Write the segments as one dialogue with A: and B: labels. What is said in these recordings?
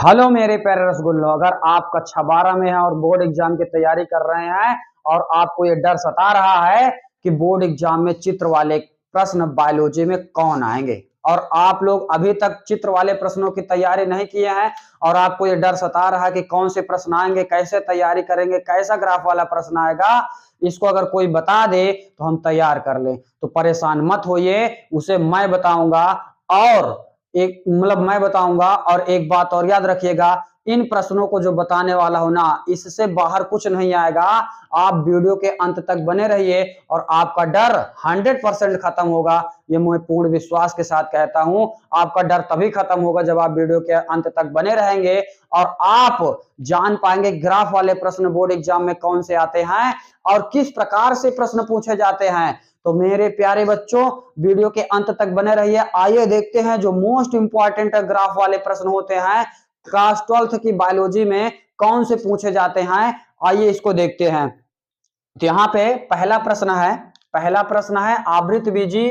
A: Hello मेरे प्यारे रसगुल्लो, अगर आप कक्षा 12 में हैं और बोर्ड एग्जाम की तैयारी कर रहे हैं और आपको ये डर सता रहा है कि बोर्ड एग्जाम में चित्र वाले प्रश्न बायोलॉजी में कौन आएंगे और आप लोग अभी तक चित्र वाले प्रश्नों की तैयारी नहीं किए हैं और आपको ये डर सता रहा है कि कौन से प्रश्न आएंगे, कैसे तैयारी करेंगे, कैसा ग्राफ वाला प्रश्न आएगा, इसको अगर कोई बता दे तो हम तैयार कर लें। तो परेशान मत होइए, उसे मैं बताऊंगा। और मैं बताऊंगा और एक बात और याद रखिएगा, इन प्रश्नों को जो बताने वाला हो ना, इससे बाहर कुछ नहीं आएगा। आप वीडियो के अंत तक बने रहिए और आपका डर 100% खत्म होगा। ये मैं पूर्ण विश्वास के साथ कहता हूं। आपका डर तभी खत्म होगा जब आप वीडियो के अंत तक बने रहेंगे और आप जान पाएंगे ग्राफ वाले प्रश्न बोर्ड एग्जाम में कौन से आते हैं और किस प्रकार से प्रश्न पूछे जाते हैं। तो मेरे प्यारे बच्चों, वीडियो के अंत तक बने रहिए। आइए देखते हैं जो मोस्ट इंपॉर्टेंट ग्राफ वाले प्रश्न होते हैं क्लास 12th की बायोलॉजी में कौन से पूछे जाते हैं। आइए इसको देखते हैं। तो यहाँ पे पहला प्रश्न है आवृत बीजी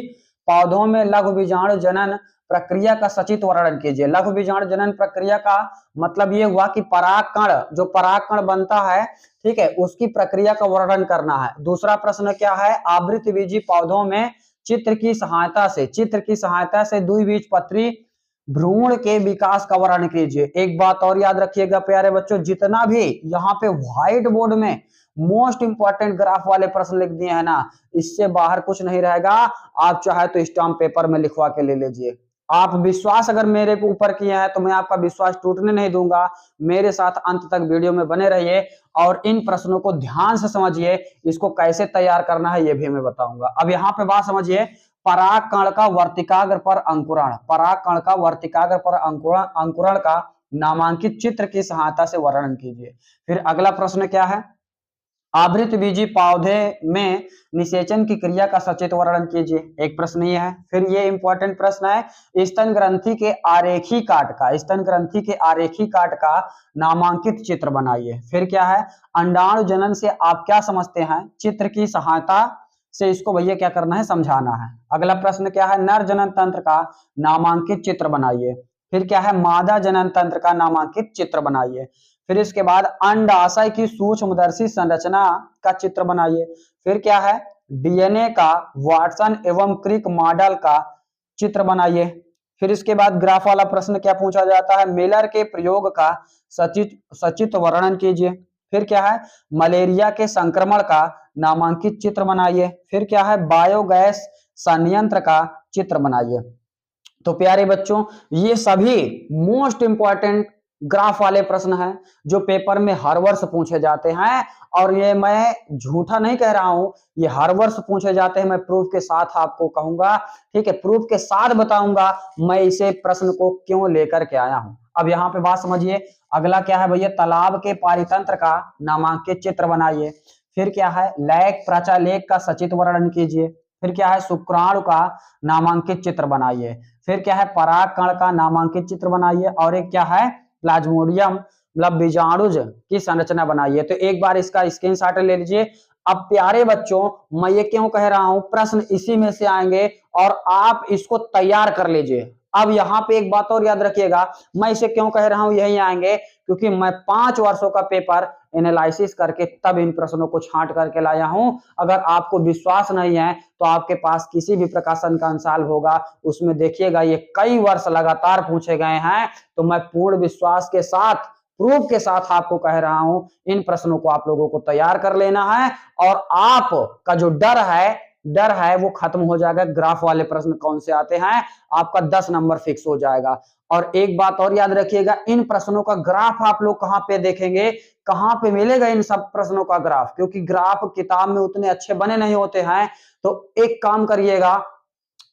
A: पौधों में लघु बीजाणु जनन प्रक्रिया का सचित्र वर्णन कीजिए। लघु बीजाणु जनन प्रक्रिया का मतलब ये हुआ कि परागकण, जो परागकण बनता है, ठीक है, उसकी प्रक्रिया का वर्णन करना है। दूसरा प्रश्न क्या है, आवृत बीजी पौधों में चित्र की सहायता से द्विबीजपत्री भ्रूण के विकास का वर्णन कीजिए। एक बात और याद रखिएगा प्यारे बच्चों, जितना भी यहाँ पे व्हाइट बोर्ड में मोस्ट इंपॉर्टेंट ग्राफ वाले प्रश्न लिख दिए हैं ना, इससे बाहर कुछ नहीं रहेगा। आप चाहे तो स्टाम्प पेपर में लिखवा के ले लीजिए। आप विश्वास अगर मेरे ऊपर किए हैं तो मैं आपका विश्वास टूटने नहीं दूंगा। मेरे साथ अंत तक वीडियो में बने रहिए और इन प्रश्नों को ध्यान से समझिए। इसको कैसे तैयार करना है ये भी मैं बताऊंगा। अब यहाँ पे बात समझिए, परागकण का वर्तिकाग्र पर अंकुरण का नामांकित चित्र की सहायता से वर्णन कीजिए। फिर अगला प्रश्न क्या है, आवृत बीजी पौधे में निषेचन की क्रिया का सचित्र वर्णन कीजिए। एक प्रश्न ये है। फिर ये इंपॉर्टेंट प्रश्न है, स्तन ग्रंथि के आरेखी काट का नामांकित चित्र बनाइए। फिर क्या है, अंडाणु जनन से आप क्या समझते हैं, चित्र की सहायता से इसको भैया क्या करना है, समझाना है। अगला प्रश्न क्या है, नर जनन तंत्र का नामांकित चित्र बनाइए। फिर क्या है, मादा जनन तंत्र का नामांकित चित्र बनाइए। फिर इसके बाद अंडाशय की सूक्ष्मदर्शी संरचना का चित्र बनाइए। फिर क्या है, डीएनए का वाटसन एवं क्रिक मॉडल का चित्र बनाइए। फिर इसके बाद ग्राफ वाला प्रश्न क्या पूछा जाता है, मिलर के प्रयोग का सचित्र वर्णन कीजिए। फिर क्या है, मलेरिया के संक्रमण का नामांकित चित्र बनाइए। फिर क्या है, बायोगैस संयंत्र का चित्र बनाइए। तो प्यारे बच्चों, ये सभी मोस्ट इंपॉर्टेंट ग्राफ वाले प्रश्न हैं जो पेपर में हर वर्ष पूछे जाते हैं। और ये मैं झूठा नहीं कह रहा हूं, ये हर वर्ष पूछे जाते हैं। मैं प्रूफ के साथ आपको कहूंगा, ठीक है, प्रूफ के साथ बताऊंगा मैं इसे प्रश्न को क्यों लेकर के आया हूं। अब यहाँ पे बात समझिए, अगला क्या है भैया, तालाब के पारितंत्र का नामांकित चित्र बनाइए। फिर क्या है, लैक प्राचालेख का सचित्र वर्णन कीजिए। फिर क्या है, शुक्राणु का नामांकित चित्र बनाइए। फिर क्या है, परागकण का नामांकित चित्र बनाइए। और एक क्या है, प्लाज्मोडियम मतलब बीजाणुज की संरचना बनाइए। तो एक बार इसका स्क्रीनशॉट ले लीजिए। अब प्यारे बच्चों, मैं ये क्यों कह रहा हूं, प्रश्न इसी में से आएंगे और आप इसको तैयार कर लीजिए। अब यहाँ पे एक बात और याद रखिएगा, मैं इसे क्यों कह रहा हूं यही आएंगे, क्योंकि मैं 5 वर्षों का पेपर एनालिसिस करके तब इन प्रश्नों को छांट करके लाया हूं। अगर आपको विश्वास नहीं है तो आपके पास किसी भी प्रकाशन का अंशाल होगा, उसमें देखिएगा ये कई वर्ष लगातार पूछे गए हैं। तो मैं पूर्ण विश्वास के साथ, प्रूफ के साथ आपको कह रहा हूं, इन प्रश्नों को आप लोगों को तैयार कर लेना है और आपका जो डर है वो खत्म हो जाएगा। ग्राफ वाले प्रश्न कौन से आते हैं, आपका 10 नंबर फिक्स हो जाएगा। और एक बात और याद रखिएगा, इन प्रश्नों का ग्राफ आप लोग कहां पे देखेंगे, कहां पे मिलेगा इन सब प्रश्नों का ग्राफ, क्योंकि ग्राफ किताब में उतने अच्छे बने नहीं होते हैं। तो एक काम करिएगा,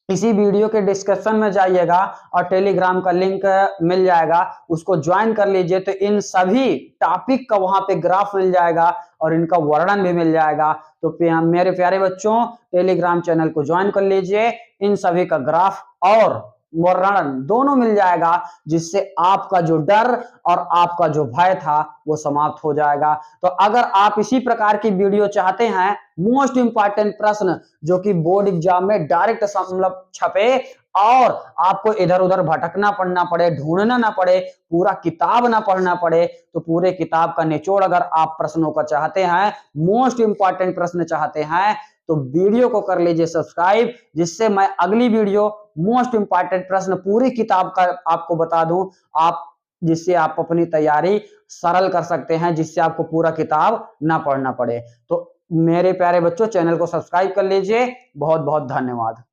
A: इसी वीडियो के डिस्क्रिप्शन में जाइएगा और टेलीग्राम का लिंक मिल जाएगा, उसको ज्वाइन कर लीजिए। तो इन सभी टॉपिक का वहां पे ग्राफ मिल जाएगा और इनका वर्णन भी मिल जाएगा। तो मेरे प्यारे बच्चों, टेलीग्राम चैनल को ज्वाइन कर लीजिए, इन सभी का ग्राफ और वर्णन दोनों मिल जाएगा, जिससे आपका जो डर और आपका जो भय था वो समाप्त हो जाएगा। तो अगर आप इसी प्रकार की वीडियो चाहते हैं, मोस्ट इंपॉर्टेंट प्रश्न जो कि बोर्ड एग्जाम में डायरेक्ट मतलब छपे और आपको इधर उधर भटकना पड़ना पड़े, ढूंढना ना पड़े, पूरा किताब ना पढ़ना पड़े, तो पूरे किताब का निचोड़ अगर आप प्रश्नों का चाहते हैं, मोस्ट इंपॉर्टेंट प्रश्न चाहते हैं, तो वीडियो को कर लीजिए सब्सक्राइब, जिससे मैं अगली वीडियो मोस्ट इंपॉर्टेंट प्रश्न पूरी किताब का आपको बता दूं, आप जिससे आप अपनी तैयारी सरल कर सकते हैं, जिससे आपको पूरा किताब ना पढ़ना पड़े। तो मेरे प्यारे बच्चों, चैनल को सब्सक्राइब कर लीजिए। बहुत बहुत धन्यवाद।